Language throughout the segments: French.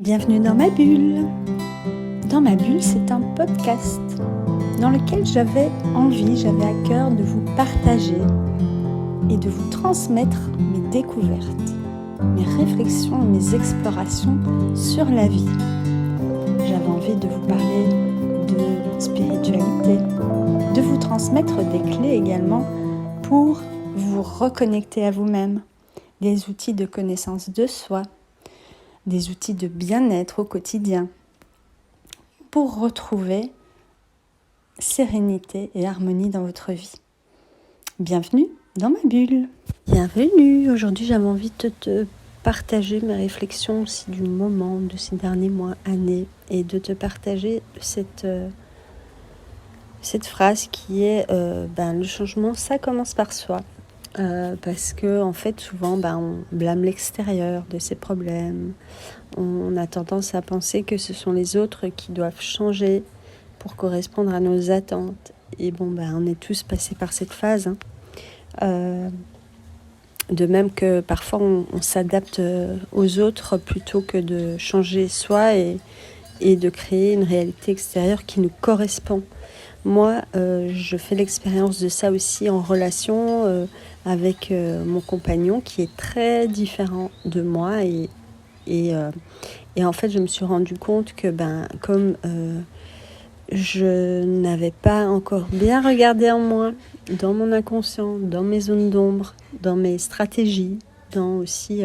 Bienvenue dans ma bulle. Dans ma bulle, c'est un podcast dans lequel j'avais à cœur de vous partager et de vous transmettre mes découvertes, mes réflexions, mes explorations sur la vie. J'avais envie de vous parler de spiritualité, de vous transmettre des clés également pour vous reconnecter à vous-même, des outils de connaissance de soi, des outils de bien-être au quotidien pour retrouver sérénité et harmonie dans votre vie. Bienvenue dans ma bulle. Bienvenue. Aujourd'hui, j'avais envie de te partager mes réflexions aussi du moment, de ces derniers mois, années, et de te partager cette phrase qui est le changement, ça commence par soi. Parce que en fait souvent on blâme l'extérieur de ses problèmes, on a tendance à penser que ce sont les autres qui doivent changer pour correspondre à nos attentes et on est tous passés par cette phase de même que parfois on s'adapte aux autres plutôt que de changer soi et de créer une réalité extérieure qui nous correspond. Moi, je fais l'expérience de ça aussi en relation avec mon compagnon qui est très différent de moi et en fait je me suis rendu compte que comme je n'avais pas encore bien regardé en moi, dans mon inconscient, dans mes zones d'ombre, dans mes stratégies, dans aussi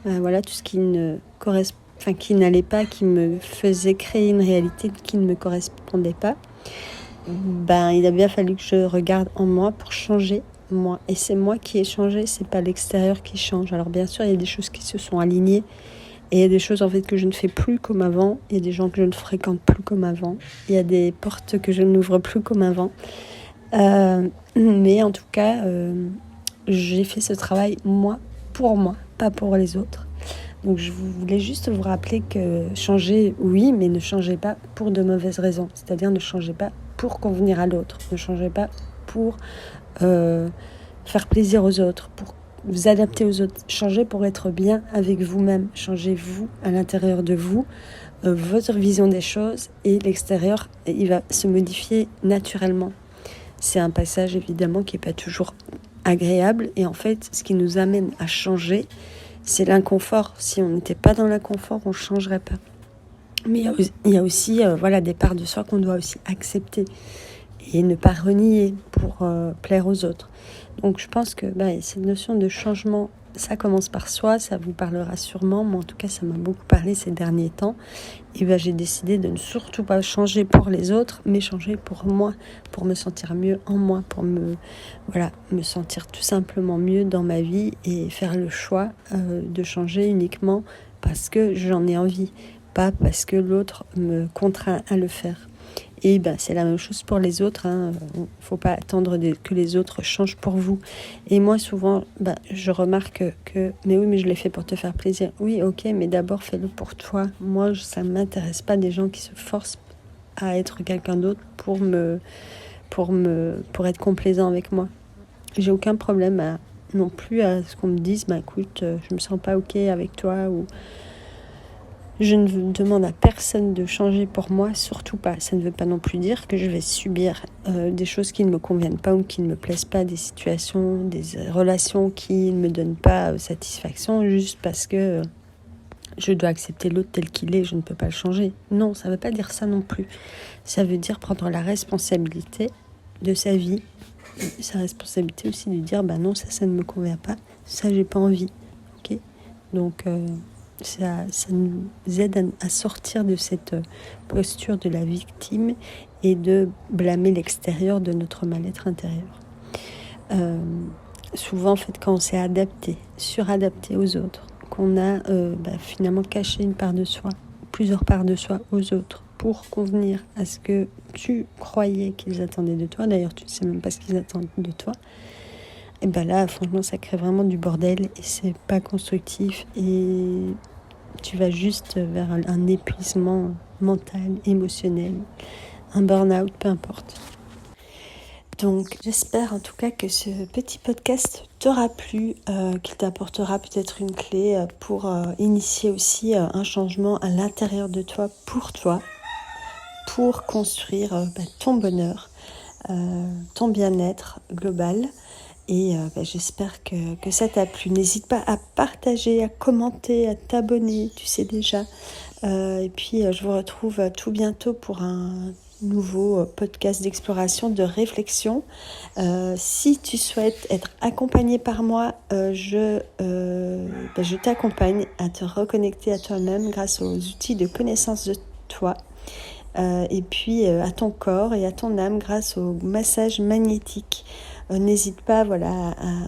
tout ce qui ne correspond, qui n'allait pas, qui me faisait créer une réalité qui ne me correspondait pas. Il a bien fallu que je regarde en moi pour changer moi. Et c'est moi qui ai changé, c'est pas l'extérieur qui change. Alors bien sûr, il y a des choses qui se sont alignées et il y a des choses en fait que je ne fais plus comme avant. Il y a des gens que je ne fréquente plus comme avant. Il y a des portes que je n'ouvre plus comme avant. Mais en tout cas, j'ai fait ce travail moi, pour moi, pas pour les autres. Donc je voulais juste vous rappeler que changer, oui, mais ne changez pas pour de mauvaises raisons. C'est-à-dire ne changez pas pour convenir à l'autre. Ne changez pas pour faire plaisir aux autres, pour vous adapter aux autres. Changez pour être bien avec vous-même. Changez-vous à l'intérieur de vous, votre vision des choses et l'extérieur, il va se modifier naturellement. C'est un passage évidemment qui n'est pas toujours agréable et en fait, ce qui nous amène à changer, c'est l'inconfort. Si on n'était pas dans l'inconfort, on ne changerait pas. Mais il y a aussi des parts de soi qu'on doit aussi accepter et ne pas renier pour plaire aux autres. Donc je pense que cette notion de changement, ça commence par soi, ça vous parlera sûrement. Moi en tout cas, ça m'a beaucoup parlé ces derniers temps. Et j'ai décidé de ne surtout pas changer pour les autres, mais changer pour moi, pour me sentir mieux en moi, pour me sentir tout simplement mieux dans ma vie et faire le choix de changer uniquement parce que j'en ai envie, pas parce que l'autre me contraint à le faire. Et c'est la même chose pour les autres. Faut pas attendre que les autres changent pour vous. Et moi, souvent, je remarque que mais oui, mais je l'ai fait pour te faire plaisir. Oui, ok, mais d'abord, fais-le pour toi. Moi, ça ne m'intéresse pas des gens qui se forcent à être quelqu'un d'autre pour être complaisant avec moi. J'ai aucun problème non plus à ce qu'on me dise, écoute, je me sens pas ok avec toi ou... Je ne demande à personne de changer pour moi, surtout pas. Ça ne veut pas non plus dire que je vais subir des choses qui ne me conviennent pas ou qui ne me plaisent pas, des situations, des relations qui ne me donnent pas satisfaction juste parce que je dois accepter l'autre tel qu'il est, je ne peux pas le changer. Non, ça ne veut pas dire ça non plus. Ça veut dire prendre la responsabilité de sa vie, sa responsabilité aussi de dire non, ça ne me convient pas, ça j'ai pas envie. Ok ? Donc ça nous aide à sortir de cette posture de la victime et de blâmer l'extérieur de notre mal-être intérieur. Souvent, en fait, quand on s'est suradapté aux autres, qu'on a finalement caché une part de soi, plusieurs parts de soi aux autres pour convenir à ce que tu croyais qu'ils attendaient de toi, d'ailleurs tu ne sais même pas ce qu'ils attendent de toi, et là franchement ça crée vraiment du bordel et c'est pas constructif et tu vas juste vers un épuisement mental, émotionnel, un burn-out, peu importe. Donc j'espère en tout cas que ce petit podcast t'aura plu, qu'il t'apportera peut-être une clé pour initier aussi un changement à l'intérieur de toi, pour construire ton bonheur, ton bien-être global. Et j'espère que ça t'a plu. N'hésite pas à partager, à commenter, à t'abonner, tu sais déjà. Et puis je vous retrouve tout bientôt pour un nouveau podcast d'exploration, de réflexion. Si tu souhaites être accompagné par moi, je t'accompagne à te reconnecter à toi-même grâce aux outils de connaissance de toi. Et puis à ton corps et à ton âme grâce au massage magnétique. N'hésite pas à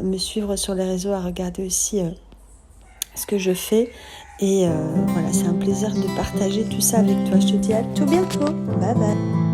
me suivre sur les réseaux, à regarder aussi ce que je fais. Et c'est un plaisir de partager tout ça avec toi. Je te dis à tout bientôt. Bye bye.